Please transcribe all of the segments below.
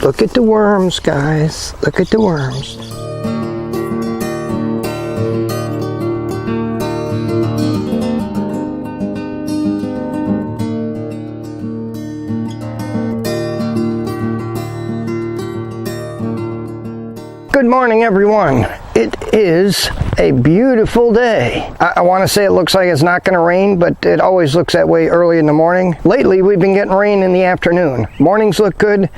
Look at the worms, guys. Look at the worms. Good morning, everyone. It is a beautiful day. I want to say it looks like it's not going to rain, but it always looks that way early in the morning. Lately, we've been getting rain in the afternoon. Mornings look good.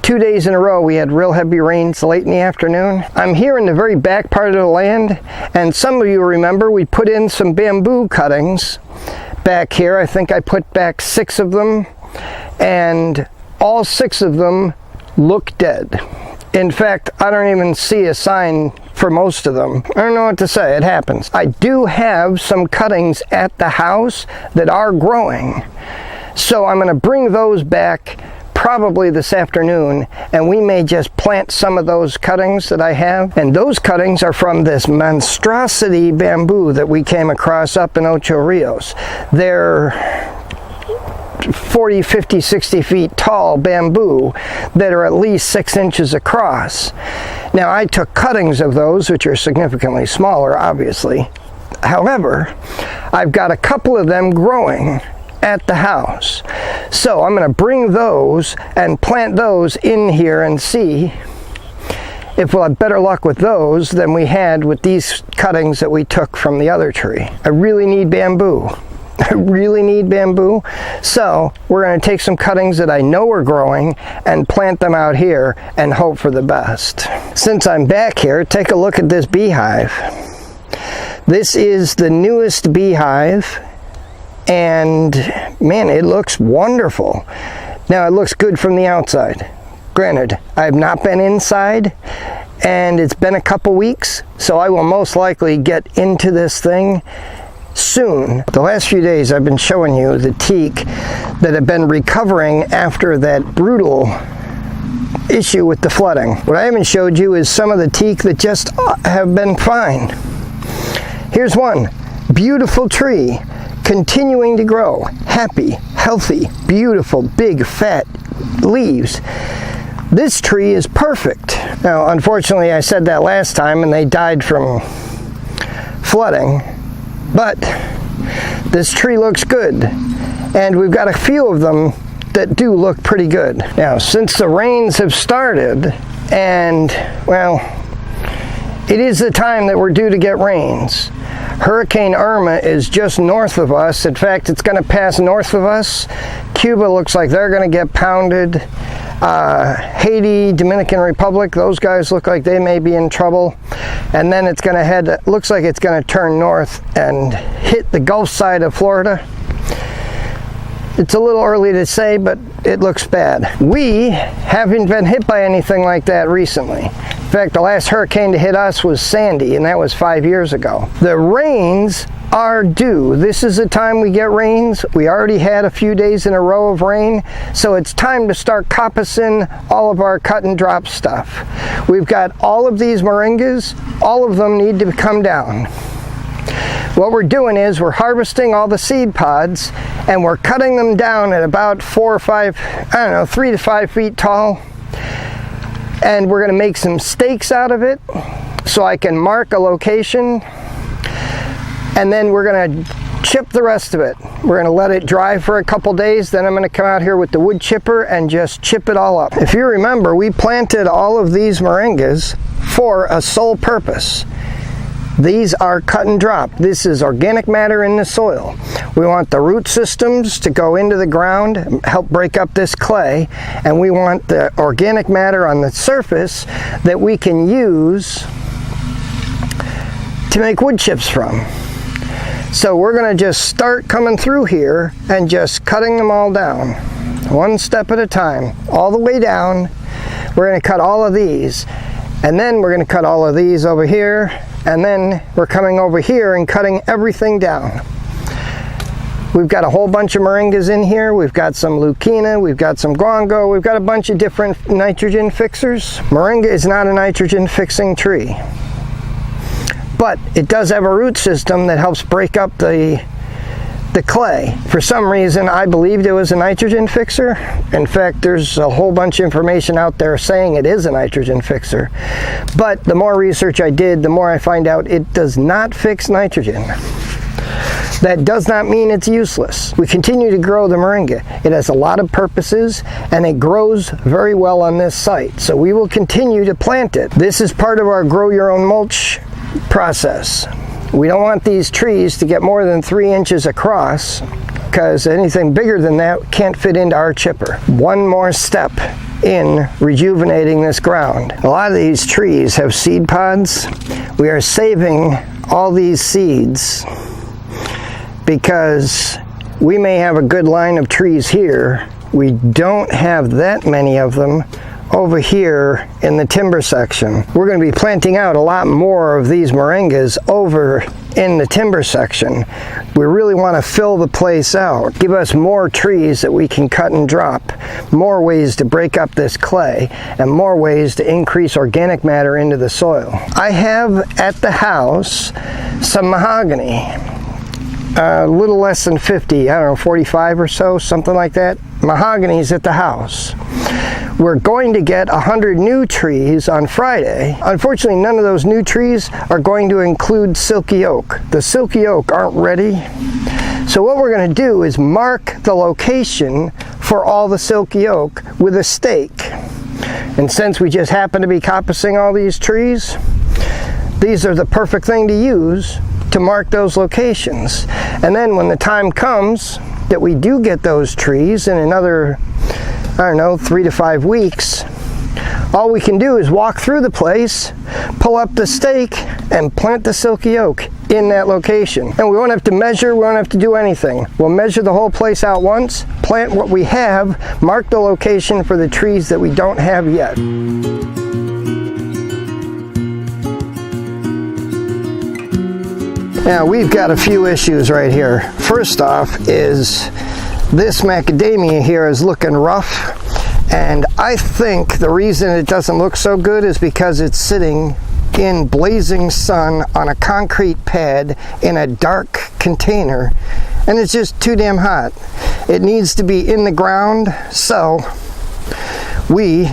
2 days in a row, we had real heavy rains late in the afternoon. I'm here in the very back part of the land, and some of you remember we put in some bamboo cuttings back here. I think I put back 6 of them, and all 6 of them look dead. In fact, I don't even see a sign for most of them. I don't know what to say, it happens. I do have some cuttings at the house that are growing, so I'm going to bring those back probably this afternoon, and we may just plant some of those cuttings that I have. And those cuttings are from this monstrosity bamboo that we came across up in Ocho Rios. They're 40, 50, 60 feet tall bamboo that are at least 6 inches across. Now, I took cuttings of those, which are significantly smaller, obviously. However, I've got a couple of them growing at the house. So I'm going to bring those and plant those in here and see if we'll have better luck with those than we had with these cuttings that we took from the other tree. I really need bamboo. I really need bamboo. So we're going to take some cuttings that I know are growing and plant them out here and hope for the best. Since I'm back here, take a look at this beehive. This is the newest beehive, and man, it looks wonderful. Now, it looks good from the outside. Granted, I have not been inside, and it's been a couple weeks, so I will most likely get into this thing soon. The last few days I've been showing you the teak that have been recovering after that brutal issue with the flooding. What I haven't showed you is some of the teak that just have been fine. Here's one. Beautiful tree. Continuing to grow, happy, healthy, beautiful, big, fat leaves. This tree is perfect. Now, unfortunately, I said that last time and they died from flooding, but this tree looks good, and we've got a few of them that do look pretty good. Now, since the rains have started, and, well, it is the time that we're due to get rains. Hurricane Irma is just north of us. In fact, it's going to pass north of us. Cuba looks like they're going to get pounded. Haiti, Dominican Republic, those guys look like they may be in trouble. And then it's going to head, looks like it's going to turn north and hit the Gulf side of Florida. It's a little early to say, but it looks bad. We haven't been hit by anything like that recently. In fact, the last hurricane to hit us was Sandy, and that was 5 years ago. The rains are due. This is the time we get rains. We already had a few days in a row of rain, so it's time to start copicing all of our cut and drop stuff. We've got all of these moringas. All of them need to come down. What we're doing is we're harvesting all the seed pods, and we're cutting them down at about 4 or 5, 3 to 5 feet tall. And we're going to make some stakes out of it so I can mark a location, and then we're going to chip the rest of it. We're going to let it dry for a couple days, then I'm going to come out here with the wood chipper and just chip it all up. If you remember, we planted all of these moringas for a sole purpose. These are cut and drop. This is organic matter in the soil. We want the root systems to go into the ground, help break up this clay, and we want the organic matter on the surface that we can use to make wood chips from. So we're going to just start coming through here and just cutting them all down, one step at a time, all the way down. We're going to cut all of these, and then we're going to cut all of these over here, and then we're coming over here and cutting everything down. We've got a whole bunch of moringas in here. We've got some leucaena, we've got some guango, we've got a bunch of different nitrogen fixers. Moringa is not a nitrogen fixing tree, but it does have a root system that helps break up the the clay. For some reason, I believed it was a nitrogen fixer. In fact, there's a whole bunch of information out there saying it is a nitrogen fixer. But the more research I did, the more I find out it does not fix nitrogen. That does not mean it's useless. We continue to grow the moringa. It has a lot of purposes, and it grows very well on this site. So we will continue to plant it. This is part of our grow your own mulch process. We don't want these trees to get more than 3 inches across, because anything bigger than that can't fit into our chipper. One more step in rejuvenating this ground. A lot of these trees have seed pods. We are saving all these seeds because we may have a good line of trees here. We don't have that many of them over here in the timber section. We're going to be planting out a lot more of these moringas over in the timber section. We really want to fill the place out, give us more trees that we can cut and drop, more ways to break up this clay, and more ways to increase organic matter into the soil. I have at the house some mahogany, a little less than 50, I don't know, 45 or so, something like that. Mahogany's at the house. We're going to get 100 new trees on Friday. Unfortunately, none of those new trees are going to include silky oak. The silky oak aren't ready. So what we're going to do is mark the location for all the silky oak with a stake. And since we just happen to be coppicing all these trees, these are the perfect thing to use to mark those locations. And then when the time comes that we do get those trees in another, I don't know, 3 to 5 weeks, all we can do is walk through the place, pull up the stake, and plant the silky oak in that location. And we won't have to measure, we won't have to do anything. We'll measure the whole place out once, plant what we have, mark the location for the trees that we don't have yet. Now we've got a few issues right here. First off is this macadamia here is looking rough, and I think the reason it doesn't look so good is because it's sitting in blazing sun on a concrete pad in a dark container, and it's just too damn hot. It needs to be in the ground, so we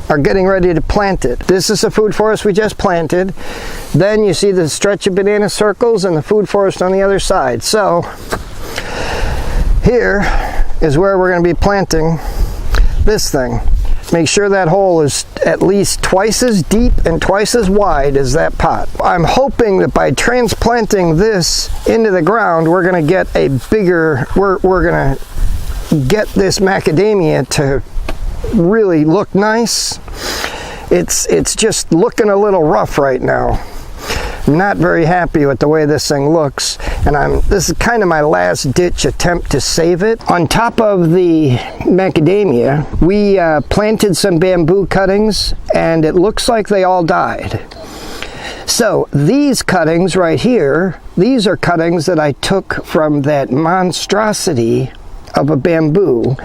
are getting ready to plant it. This is a food forest we just planted. Then you see the stretch of banana circles and the food forest on the other side. So here is where we're going to be planting this thing. Make sure that hole is at least twice as deep and twice as wide as that pot. I'm hoping that by transplanting this into the ground, we're going to get a bigger, we're going to get this macadamia to really look nice. It's just looking a little rough right now. I'm not very happy with the way this thing looks, and this is kind of my last ditch attempt to save it. On top of the macadamia, we planted some bamboo cuttings, and it looks like they all died. So these cuttings right here, these are cuttings that I took from that monstrosity of a bamboo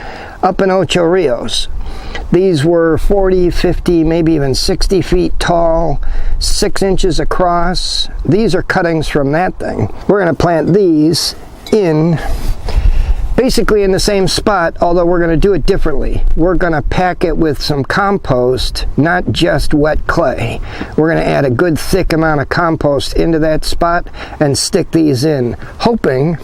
up in Ocho Rios. These were 40, 50, maybe even 60 feet tall, 6 inches across. These are cuttings from that thing. We're going to plant these in basically in the same spot, although we're going to do it differently. We're going to pack it with some compost, not just wet clay. We're going to add a good thick amount of compost into that spot and stick these in, hoping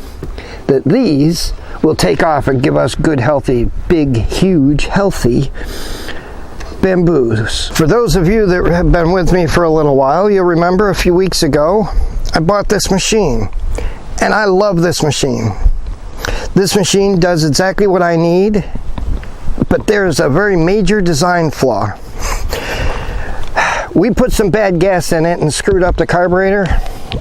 that these will take off and give us good, healthy, big, huge, healthy bamboos. For those of you that have been with me for a little while, you'll remember a few weeks ago, I bought this machine, and I love this machine. This machine does exactly what I need, but there's a very major design flaw. We put some bad gas in it and screwed up the carburetor.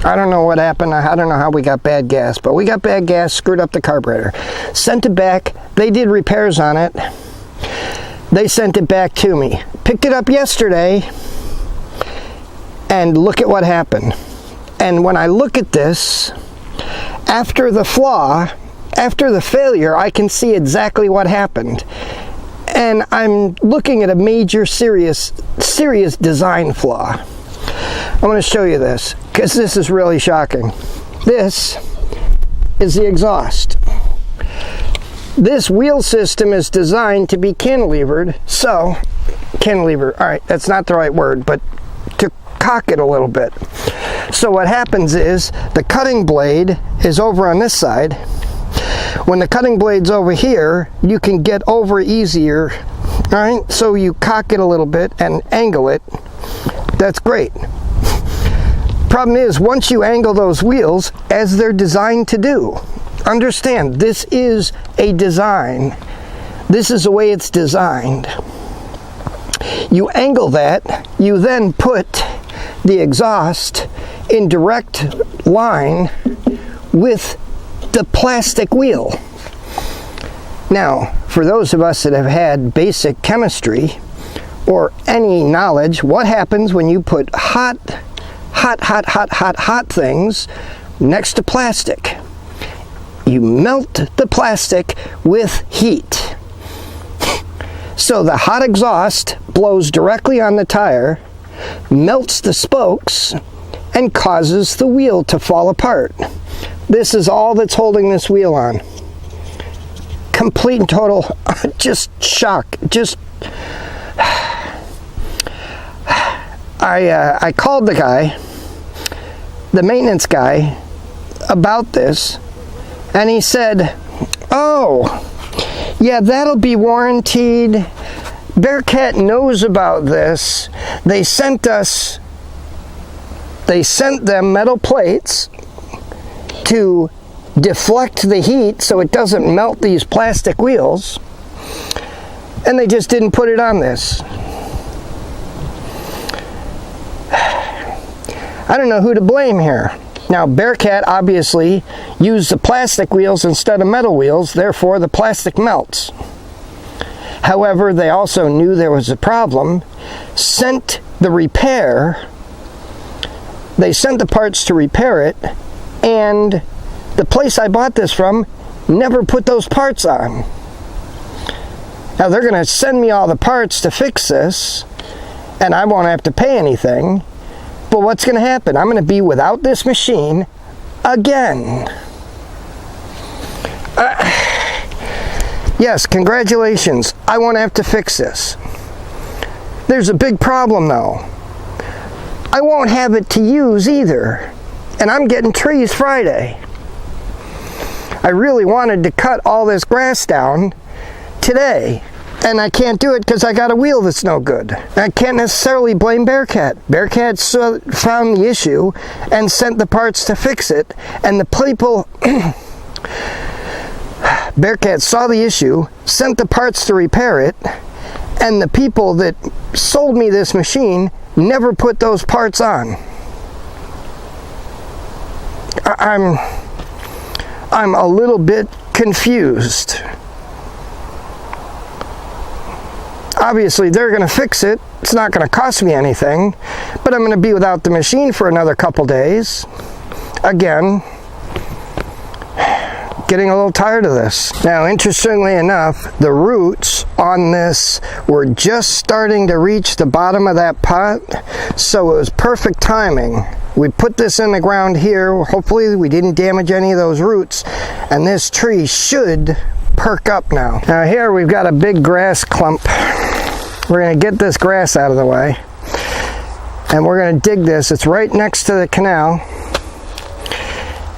I don't know what happened. I don't know how we got bad gas, but we got bad gas, screwed up the carburetor. Sent it back. They did repairs on it. They sent it back to me. Picked it up yesterday, and look at what happened. And when I look at this, after the flaw, after the failure, I can see exactly what happened. And I'm looking at a major, serious design flaw. I'm going to show you this, because this is really shocking. This is the exhaust. This wheel system is designed to be cantilevered, so, cantilever, all right, that's not the right word, but to cock it a little bit. So what happens is the cutting blade is over on this side. When the cutting blade's over here, you can get over easier, all right? So you cock it a little bit and angle it. That's great. Problem is, once you angle those wheels, as they're designed to do, understand, this is a design. This is the way it's designed. You angle that, you then put the exhaust in direct line with the plastic wheel. Now, for those of us that have had basic chemistry or any knowledge, what happens when you put hot things next to plastic? You melt the plastic with heat. So the hot exhaust blows directly on the tire, melts the spokes, and causes the wheel to fall apart. This is all that's holding this wheel on. Complete and total, just shock. Just, I called the guy, the maintenance guy, about this, and he said, oh, yeah, that'll be warranted. Bearcat knows about this. They sent them metal plates to deflect the heat so it doesn't melt these plastic wheels, and they just didn't put it on this. I don't know who to blame here. Now, Bearcat obviously used the plastic wheels instead of metal wheels, therefore the plastic melts. However, they also knew there was a problem, sent the parts to repair it, and the place I bought this from never put those parts on. Now they're going to send me all the parts to fix this, and I won't have to pay anything. But what's going to happen? I'm going to be without this machine again. Yes, congratulations. I won't have to fix this. There's a big problem though. I won't have it to use either. And I'm getting trees Friday. I really wanted to cut all this grass down today, and I can't do it because I got a wheel that's no good. I can't necessarily blame Bearcat. Bearcat found the issue and sent the parts to fix it, and the people Bearcat saw the issue, sent the parts to repair it, and the people that sold me this machine never put those parts on. I'm a little bit confused. Obviously, they're going to fix it. It's not going to cost me anything, but I'm going to be without the machine for another couple days. Again, getting a little tired of this. Now, interestingly enough, the roots on this were just starting to reach the bottom of that pot, so it was perfect timing. We put this in the ground here. Hopefully we didn't damage any of those roots, and this tree should perk up now. Now here we've got a big grass clump. We're going to get this grass out of the way, and we're going to dig this. It's right next to the canal,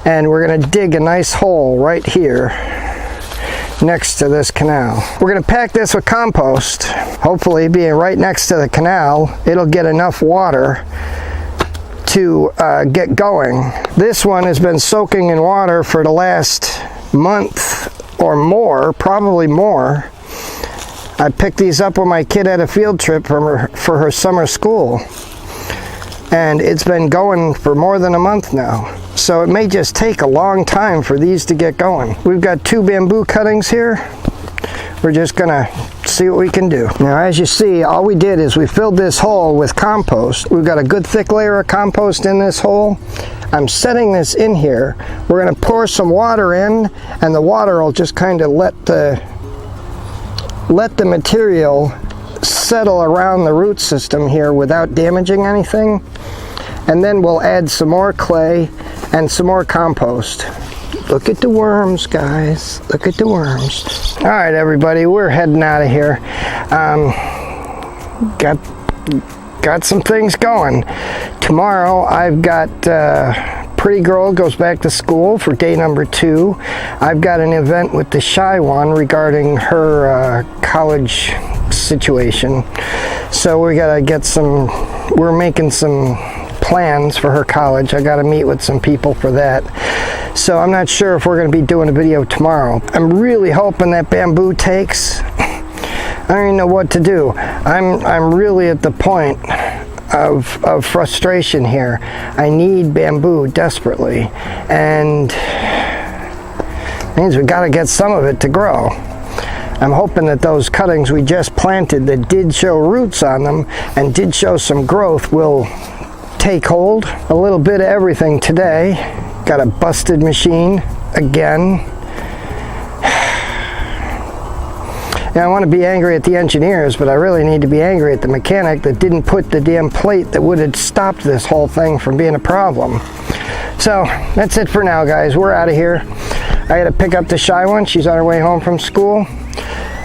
and we're going to dig a nice hole right here next to this canal. We're going to pack this with compost. Hopefully, being right next to the canal, it'll get enough water to get going. This one has been soaking in water for the last month or more, probably more. I picked these up when my kid had a field trip for her summer school, and it's been going for more than a month now. So it may just take a long time for these to get going. We've got 2 bamboo cuttings here. We're just gonna see what we can do. Now, as you see, all we did is we filled this hole with compost. We've got a good thick layer of compost in this hole. I'm setting this in here. We're gonna pour some water in, and the water will just kind of let the material settle around the root system here without damaging anything. And then we'll add some more clay and some more compost. Look at the worms, guys. Look at the worms. All right, everybody, we're heading out of here. Got some things going. Tomorrow, I've got Pretty Girl goes back to school for day number 2. I've got an event with the Shy One regarding her college situation. So we gotta get some. We're making some plans for her college. I got to meet with some people for that. So I'm not sure if we're going to be doing a video tomorrow. I'm really hoping that bamboo takes. I don't even know what to do. I'm really at the point of frustration here. I need bamboo desperately, and it means we got to get some of it to grow. I'm hoping that those cuttings we just planted that did show roots on them and did show some growth will take hold. A little bit of everything today. Got a busted machine again. And I want to be angry at the engineers, but I really need to be angry at the mechanic that didn't put the damn plate that would have stopped this whole thing from being a problem. So that's it for now, guys. We're out of here. I got to pick up the Shy One. She's on her way home from school.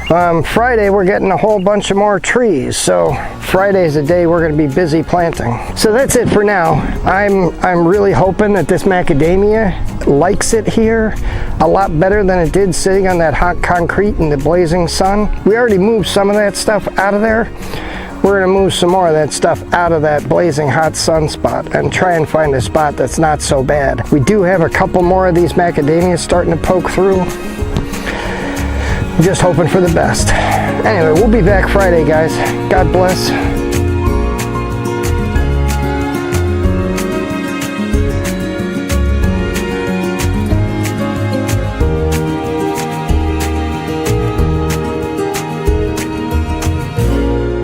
Friday we're getting a whole bunch of more trees, so Friday's the day we're going to be busy planting. So that's it for now. I'm really hoping that this macadamia likes it here a lot better than it did sitting on that hot concrete in the blazing sun. We already moved some of that stuff out of there. We're going to move some more of that stuff out of that blazing hot sun spot and try and find a spot that's not so bad. We do have a couple more of these macadamias starting to poke through. I'm just hoping for the best. Anyway, we'll be back Friday, guys. God bless.